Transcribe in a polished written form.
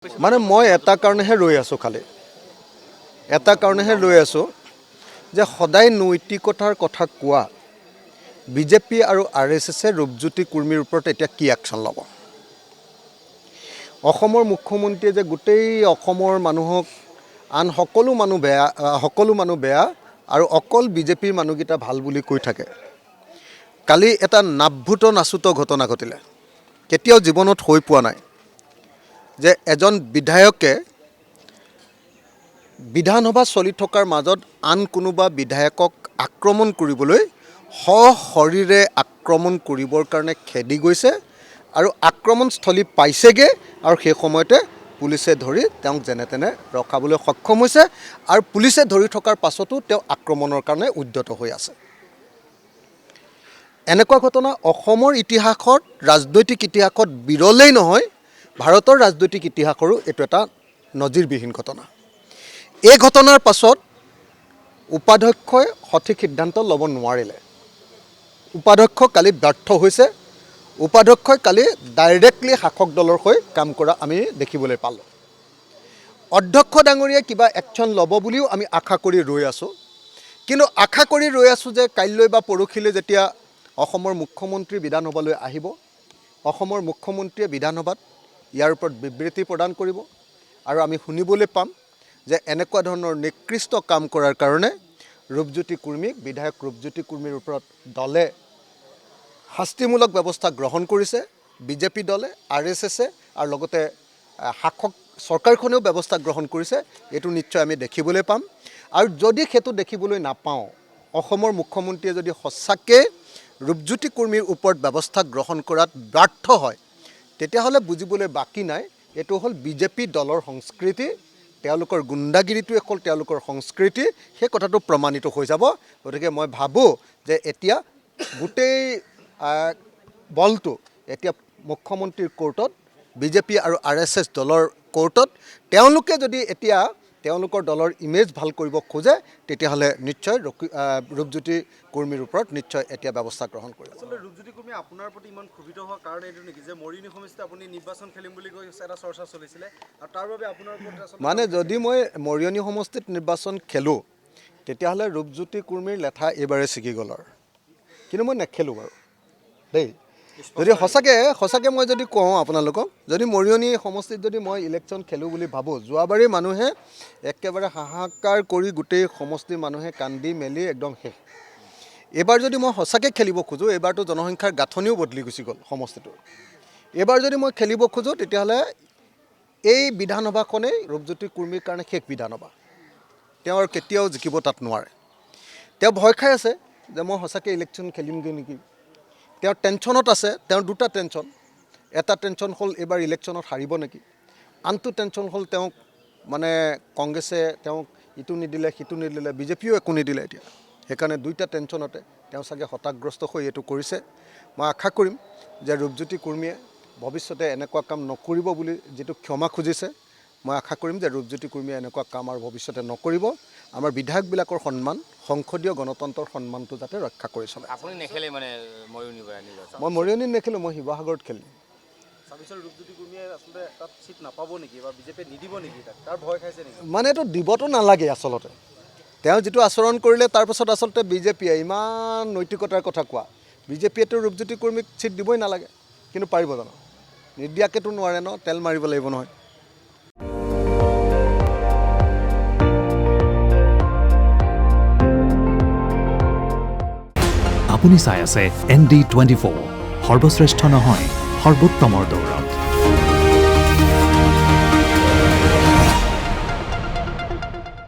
মানে মই এটা কাৰণেহে ৰৈ আছোঁ খালি এটা কাৰণেহে ৰৈ আছোঁ যে সদায় নৈতিকতাৰ কথা কোৱা বিজেপি আৰু আৰএছএছে ৰূপজ্যোতি কুৰ্মীৰ ওপৰত এতিয়া কি একশ্যন ল'ব অসমৰ মুখ্যমন্ত্ৰীয়ে যে গোটেই অসমৰ মানুহক আন সকলো মানুহ বেয়া আৰু অকল বিজেপিৰ মানুহকেইটা ভাল বুলি কৈ থাকে কালি এটা নাভূত নাচুত ঘটনা ঘটিলে কেতিয়াও জীৱনত হৈ পোৱা নাই যে এজন বিধায়কে বিধানসভা চলি থকাৰ মাজত আন কোনোবা বিধায়কক আক্ৰমণ কৰিবলৈ সশৰীৰে আক্ৰমণ কৰিবৰ কাৰণে খেদি গৈছে আৰু আক্ৰমণস্থলী পাইছেগে আৰু সেই সময়তে পুলিচে ধৰি তেওঁক যেনে তেনে ৰখাবলৈ সক্ষম হৈছে আৰু পুলিচে ধৰি থকাৰ পাছতো তেওঁ আক্ৰমণৰ কাৰণে উদ্যত হৈ আছে এনেকুৱা ঘটনা অসমৰ ইতিহাসত ৰাজনৈতিক ইতিহাসত বিৰলেই নহয় ভাৰতৰ ৰাজনৈতিক ইতিহাসৰো এইটো এটা নজিৰবিহীন ঘটনা এই ঘটনাৰ পাছত উপাধ্যক্ষই সঠিক সিদ্ধান্ত ল'ব নোৱাৰিলে উপাধ্যক্ষ কালি ব্যৰ্থ হৈছে উপাধ্যক্ষই কালি ডাইৰেক্টলি শাসক দলৰ হৈ কাম কৰা আমি দেখিবলৈ পালোঁ অধ্যক্ষ ডাঙৰীয়াই কিবা একশ্যন ল'ব বুলিও আমি আশা কৰি ৰৈ আছোঁ কিন্তু আশা কৰি ৰৈ আছোঁ যে কাইলৈ বা পৰহিলৈ যেতিয়া অসমৰ মুখ্যমন্ত্ৰী বিধানসভালৈ আহিব অসমৰ মুখ্যমন্ত্ৰীয়ে বিধানসভাত ইয়াৰ ওপৰত বিবৃতি প্ৰদান কৰিব আৰু আমি শুনিবলৈ পাম যে এনেকুৱা ধৰণৰ নিকৃষ্ট কাম কৰাৰ কাৰণে ৰূপজ্যোতি কুৰ্মীক বিধায়ক ৰূপজ্যোতি কুৰ্মীৰ ওপৰত দলে শাস্তিমূলক ব্যৱস্থা গ্ৰহণ কৰিছে বিজেপি দলে আৰএছএছে আৰু লগতে শাসক চৰকাৰখনেও ব্যৱস্থা গ্ৰহণ কৰিছে এইটো নিশ্চয় আমি দেখিবলৈ পাম আৰু যদি সেইটো দেখিবলৈ নাপাওঁ অসমৰ মুখ্যমন্ত্ৰীয়ে যদি সঁচাকৈ ৰূপজ্যোতি কুৰ্মীৰ ওপৰত ব্যৱস্থা গ্ৰহণ কৰাত ব্যৰ্থ হয় তেতিয়াহ'লে বুজিবলৈ বাকী নাই এইটো হ'ল বিজেপি দলৰ সংস্কৃতি তেওঁলোকৰ গুণ্ডাগিৰিটোৱে হ'ল তেওঁলোকৰ সংস্কৃতি সেই কথাটো প্ৰমাণিত হৈ যাব গতিকে মই ভাবোঁ যে এতিয়া গোটেই বলটো এতিয়া মুখ্যমন্ত্ৰীৰ কোৰ্টত বিজেপি আৰু আৰএছএছ দলৰ কোৰ্টত তেওঁলোকে যদি এতিয়া তেওঁলোকৰ দলৰ ইমেজ ভাল কৰিব খোজে তেতিয়াহ'লে নিশ্চয় ৰূপজ্যোতি কুৰ্মীৰ ওপৰত নিশ্চয় এতিয়া ব্যৱস্থা গ্ৰহণ কৰিব আচলতে ৰূপজ্যোতি কুৰ্মী আপোনাৰ প্ৰতি ইমান ক্ষোভিত হোৱাৰ কাৰণ এইটো নেকি যে মৰিয়নি সমষ্টিত আপুনি নিৰ্বাচন খেলিম বুলি কৈ এটা চৰ্চা চলিছিলে আৰু তাৰ বাবে আপোনাৰ ওপৰত মানে যদি মই মৰিয়নি সমষ্টিত নিৰ্বাচন খেলোঁ তেতিয়াহ'লে ৰূপজ্যোতি কুৰ্মীৰ লেঠা এইবাৰে ছিগি গ'ল আৰু কিন্তু মই নেখেলোঁ বাৰু দেই যদি সঁচাকৈ মই যদি কওঁ আপোনালোকক যদি মৰিয়নি সমষ্টিত যদি মই ইলেকশ্যন খেলোঁ বুলি ভাবোঁ যোৱাবাৰেই মানুহে একেবাৰে হাহাকাৰ কৰি গোটেই সমষ্টিৰ মানুহে কান্দি মেলি একদম শেষ এইবাৰ যদি মই সঁচাকৈ খেলিব খোজোঁ এইবাৰতো জনসংখ্যাৰ গাঁথনিও বদলি গুচি গ'ল সমষ্টিটোৰ এইবাৰ যদি মই খেলিব খোজোঁ তেতিয়াহ'লে এই বিধানসভাখনেই ৰূপজ্যোতি কুৰ্মীৰ কাৰণে শেষ বিধানসভা তেওঁ আৰু কেতিয়াও জিকিব তাত নোৱাৰে তেওঁ ভয় খাই আছে যে মই সঁচাকৈ ইলেকশ্যন খেলিমগৈ নেকি তেওঁ টেনশ্যনত আছে তেওঁৰ দুটা টেনশ্যন এটা টেনশ্যন হ'ল এইবাৰ ইলেকশ্যনত হাৰিব নেকি আনটো টেনশ্যন হ'ল তেওঁক মানে কংগ্ৰেছে তেওঁক ইটো নিদিলে সিটো নিদিলে বিজেপিও একো নিদিলে এতিয়া সেইকাৰণে দুইটা টেনশ্যনতে তেওঁ চাগে হতাশগ্ৰস্ত হৈ এইটো কৰিছে মই আশা কৰিম যে ৰূপজ্যোতি কুৰ্মীয়ে ভৱিষ্যতে এনেকুৱা কাম নকৰিব বুলি যিটো ক্ষমা খুজিছে মই আশা কৰিম যে ৰূপজ্যোতি কুৰ্মীয়ে এনেকুৱা কাম আৰু ভৱিষ্যতে নকৰিব আমাৰ বিধায়কবিলাকৰ সন্মান সংসদীয় গণতন্ত্ৰৰ সন্মানটো যাতে ৰক্ষা কৰি চলে আপুনি নেখেলে মানে মই মৰিয়নিত নেখেলোঁ মই শিৱসাগৰত খেলিম তাৰপিছত ৰূপজ্যোতি কুৰ্মীয়ে আচলতে তাত চিট নাপাব নেকি বা বিজেপিয়ে নিদিব নেকি তাক তাৰ ভয় খাইছে নেকি মানে এইটো দিবতো নালাগে আচলতে তেওঁ যিটো আচৰণ কৰিলে তাৰপাছত আচলতে বিজেপিয়ে ইমান নৈতিকতাৰ কথা কোৱা বিজেপিয়েতো ৰূপজ্যোতি কুৰ্মীক চিট দিবই নালাগে কিন্তু পাৰিব জানো নিদিয়াকেতো নোৱাৰে ন তেল মাৰিব লাগিব নহয় আপুনি চাই আছে ND24 সৰ্বশ্ৰেষ্ঠ নহয় সৰ্বোত্তমৰ দৌৰত